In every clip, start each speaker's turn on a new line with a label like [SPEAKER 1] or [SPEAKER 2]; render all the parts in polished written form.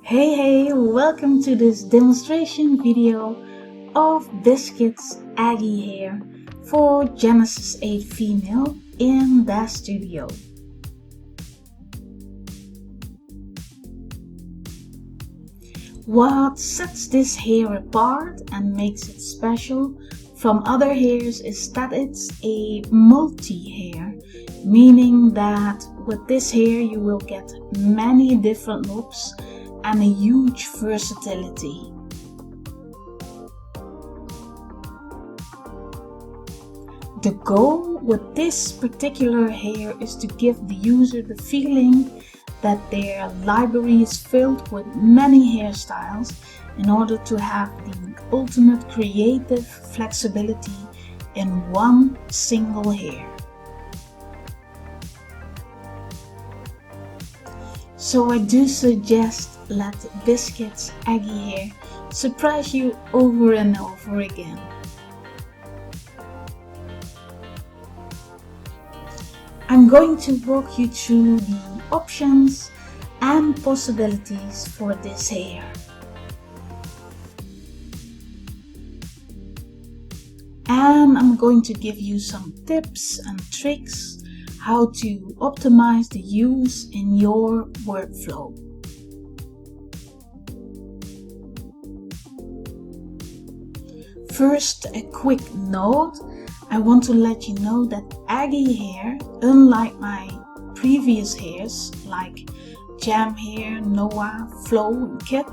[SPEAKER 1] Hey, welcome to this demonstration video of Biscuits Aggie hair for Genesis 8 female in the studio. What sets this hair apart and makes it special from other hairs is that it's a multi-hair, meaning that with this hair you will get many different looks and a huge versatility. The goal with this particular hair is to give the user the feeling that their library is filled with many hairstyles in order to have the ultimate creative flexibility in one single hair. So I do suggest let Biscuits Aggie hair surprise you over and over again. I'm going to walk you through the options and possibilities for this hair. And I'm going to give you some tips and tricks how to optimize the use in your workflow. First, a quick note. I want to let you know that Aggie hair, unlike my previous hairs like Jam hair, Noah, Flow and Kit,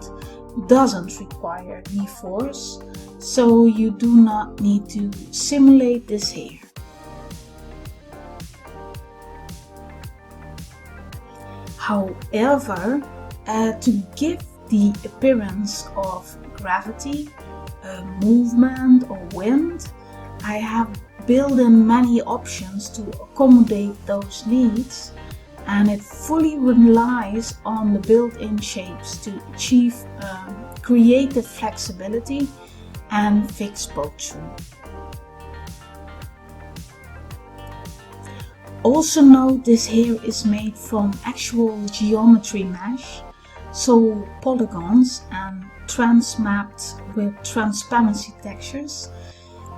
[SPEAKER 1] doesn't require V-force, so you do not need to simulate this hair. However, to give the appearance of gravity, movement or wind, I have built in many options to accommodate those needs, and it fully relies on the built-in shapes to achieve creative flexibility and fix both through. Also note this hair is made from actual geometry mesh, so polygons and trans-mapped with transparency textures.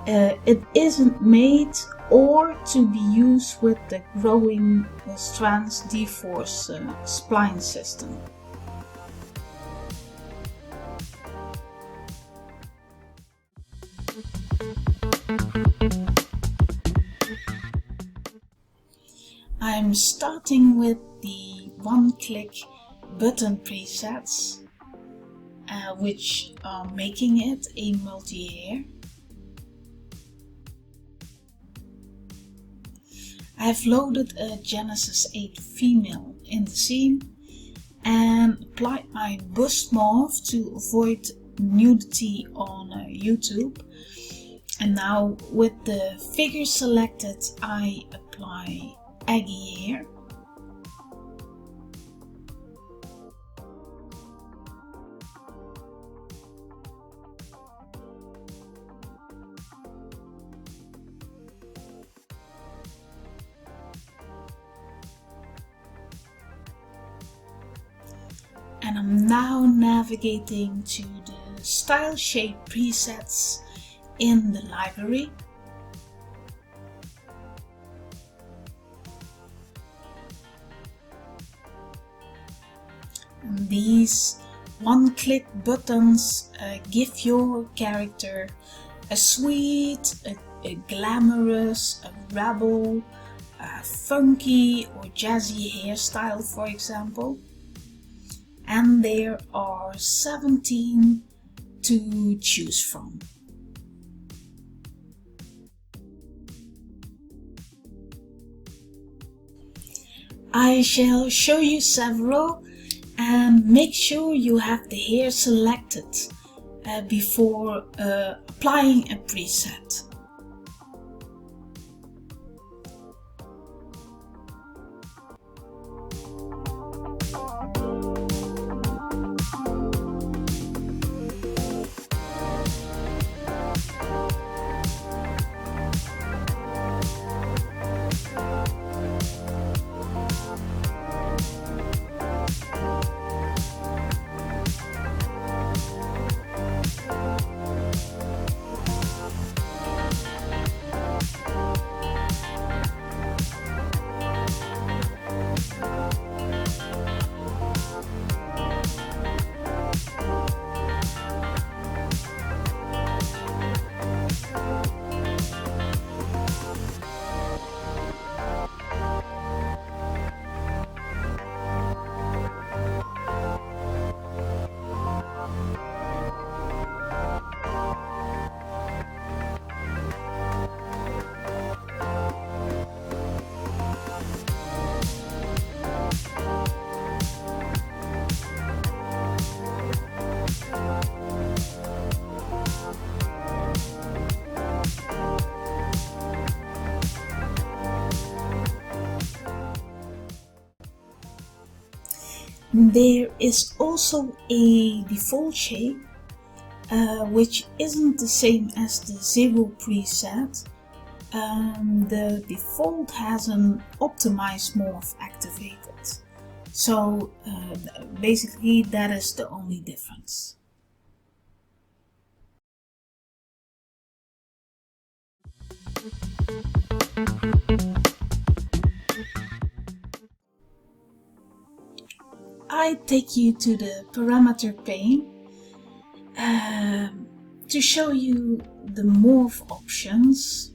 [SPEAKER 1] It isn't made or to be used with the growing strands D-force spline system. I'm starting with the one-click button presets, which are making it a multi-hair. I've loaded a Genesis 8 female in the scene and applied my bust morph to avoid nudity on YouTube. And now with the figure selected, I apply Aggie hair. And I'm now navigating to the style shape presets in the library. And these one-click buttons give your character a sweet, a glamorous, a rebel, a funky or jazzy hairstyle, for example. And there are 17 to choose from. I shall show you several, And make sure you have the hair selected before applying a preset. There is also a default shape which isn't the same as the 0 preset. The default has an optimized morph activated, so basically that is the only difference. I take you to the parameter pane to show you the morph options.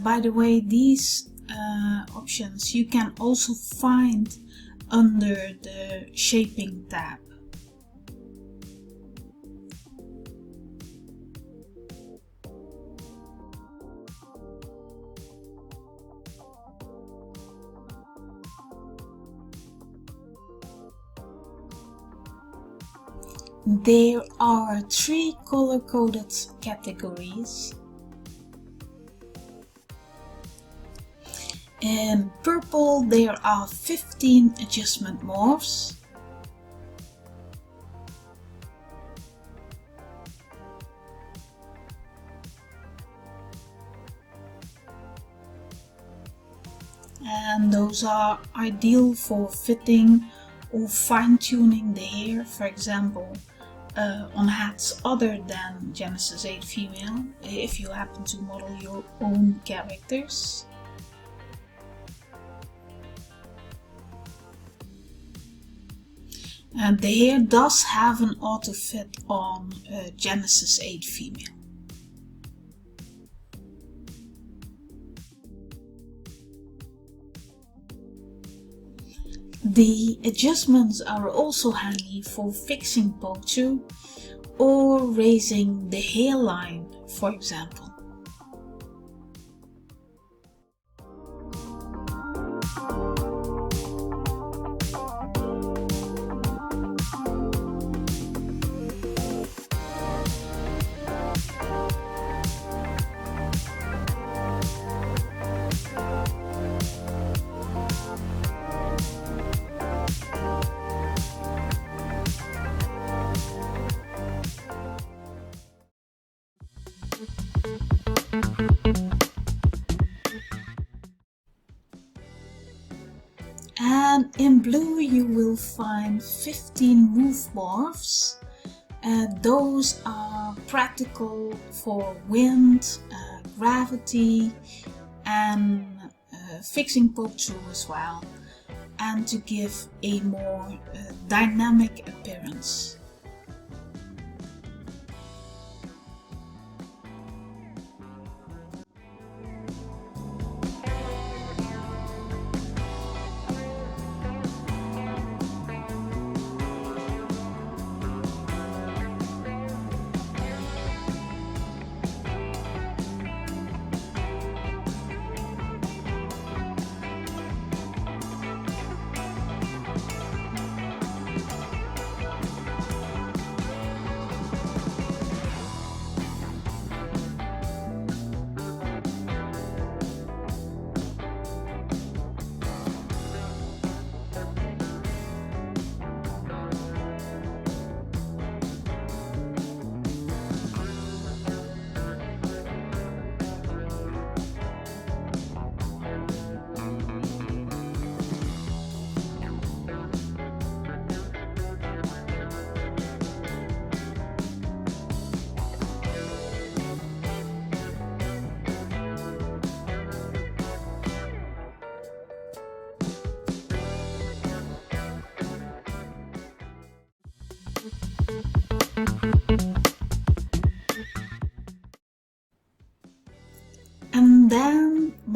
[SPEAKER 1] By the way, these options you can also find under the shaping tab. There are 3 color-coded categories. In purple there are 15 adjustment morphs. And those are ideal for fitting or fine-tuning the hair, for example on hats other than Genesis 8 female, if you happen to model your own characters. And the hair does have an auto fit on Genesis 8 female. The adjustments are also handy for fixing potu or raising the hairline, for example. And in blue you will find 15 move morphs. Those are practical for wind, gravity and fixing potu as well, and to give a more dynamic appearance.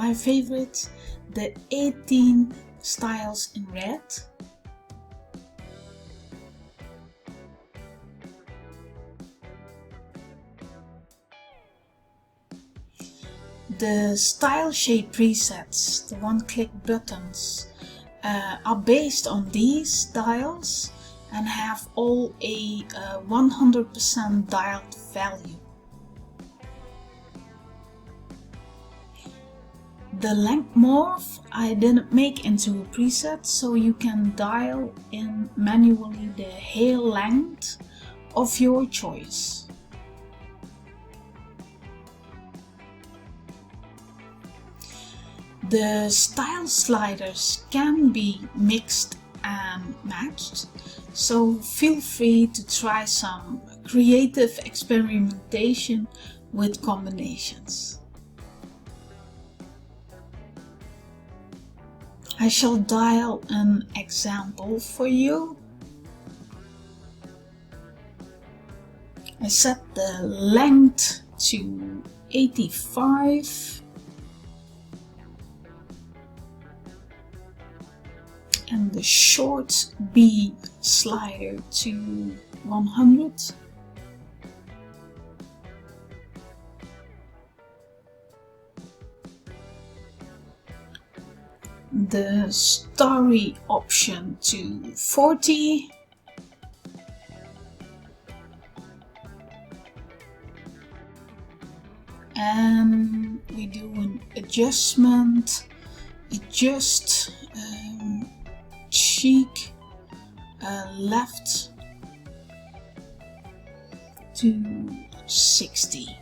[SPEAKER 1] I favorite the 18 styles in red. The style shape presets, the one-click buttons, are based on these styles and have all a 100% dialed value. The length morph I didn't make into a preset, so you can dial in manually the hair length of your choice. The style sliders can be mixed and matched, so feel free to try some creative experimentation with combinations. I shall dial an example for you. I set the length to 85 and the short B slider to 100. The starry option to 40. And we do an adjustment, adjust cheek left to 60.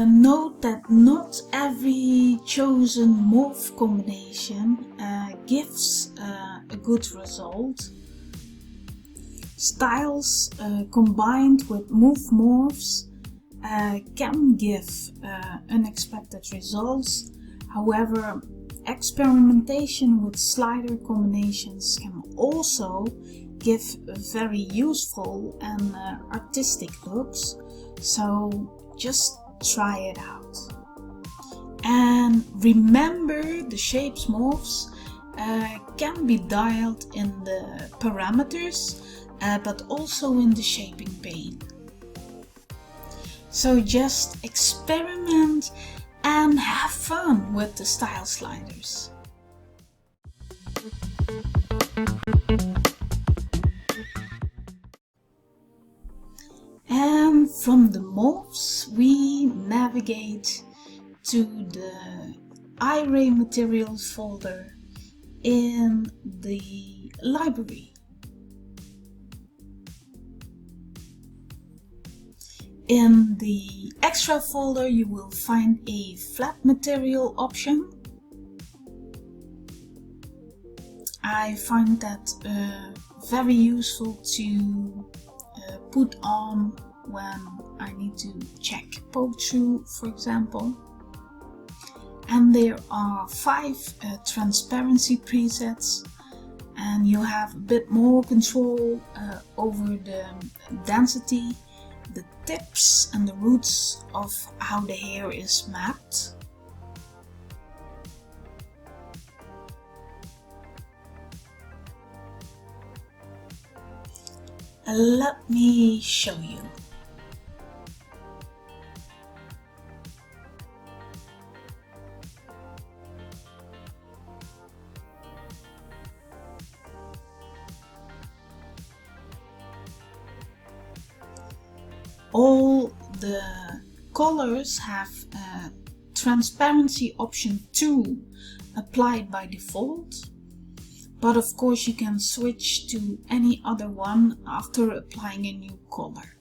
[SPEAKER 1] Note that not every chosen morph combination gives a good result. Styles combined with move morphs can give unexpected results. However, experimentation with slider combinations can also give very useful and artistic looks, so just try it out. And remember, the shapes morphs can be dialed in the parameters, but also in the shaping pane. So just experiment and have fun with the style sliders. And from the morphs we navigate to the Iray materials folder in the library. In the extra folder you will find a flat material option. I find that very useful to put on when I need to check poke through, for example. And there are 5 transparency presets, and you have a bit more control over the density, the tips and the roots of how the hair is mapped. Let me show you. All the colors have transparency option 2 applied by default. But of course you can switch to any other one after applying a new color.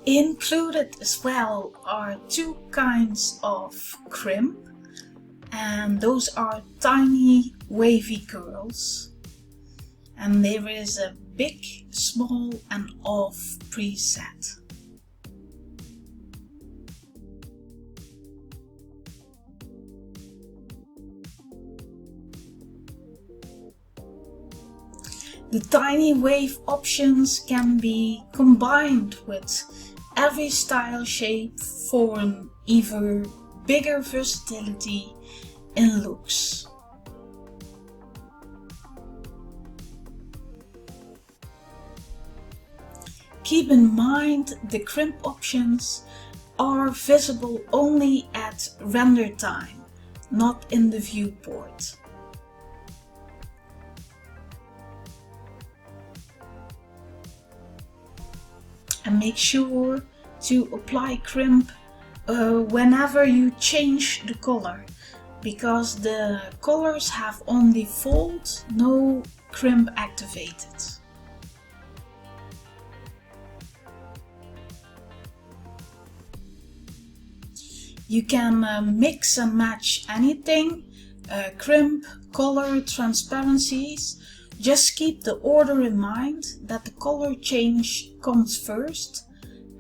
[SPEAKER 1] Included as well are two kinds of crimp, and those are tiny wavy curls. And there is a big, small and off preset. The tiny wave options can be combined with every style shape for an even bigger versatility in looks. Keep in mind the crimp options are visible only at render time, not in the viewport. And make sure to apply crimp whenever you change the color, because the colors have on default no crimp activated. You can mix and match anything, crimp, color, transparencies. Just keep the order in mind that the color change comes first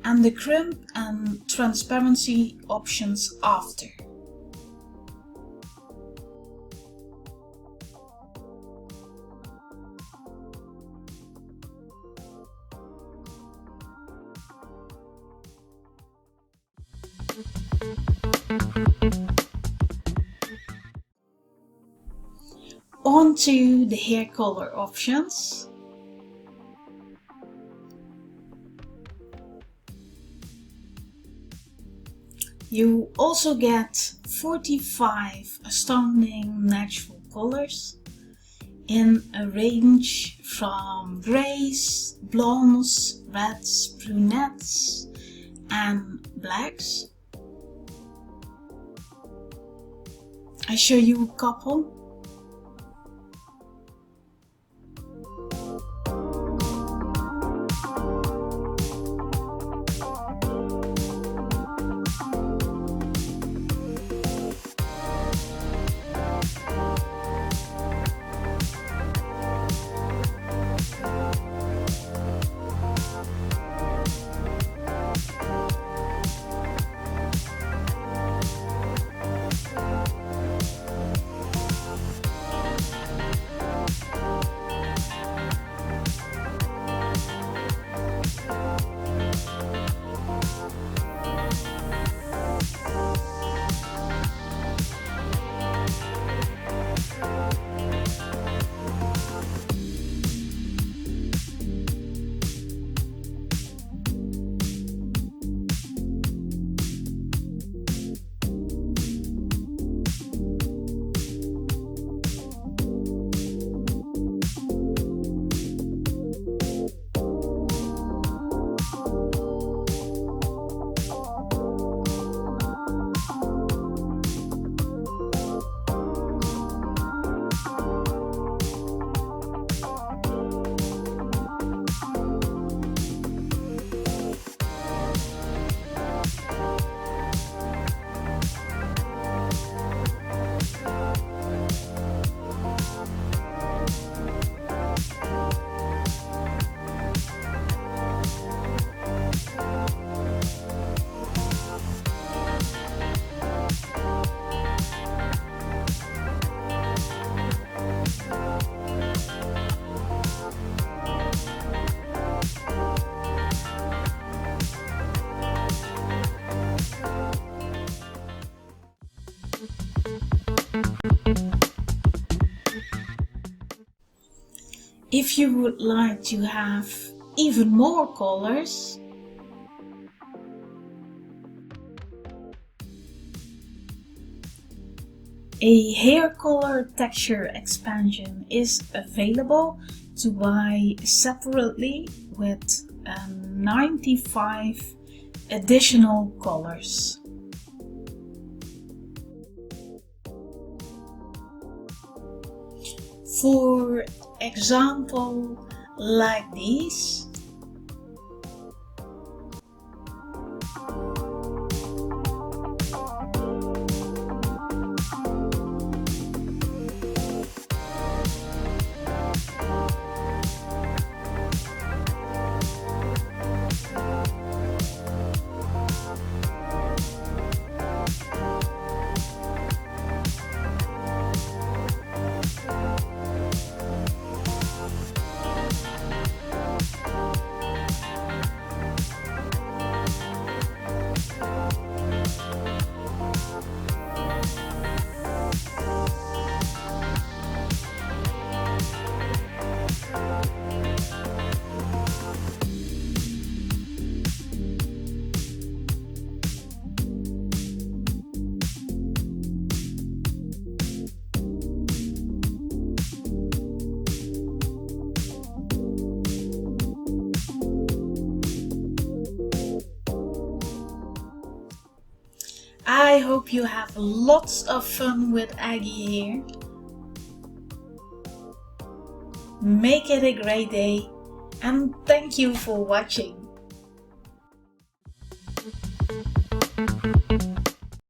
[SPEAKER 1] and the crimp and transparency options after. On to the hair color options. You also get 45 astounding natural colors in a range from greys, blondes, reds, brunettes and blacks. I show you a couple. If you would like to have even more colors, a hair color texture expansion is available to buy separately with 95 additional colors. For example, like these. I hope you have lots of fun with Aggie here. Make it a great day and thank you for watching.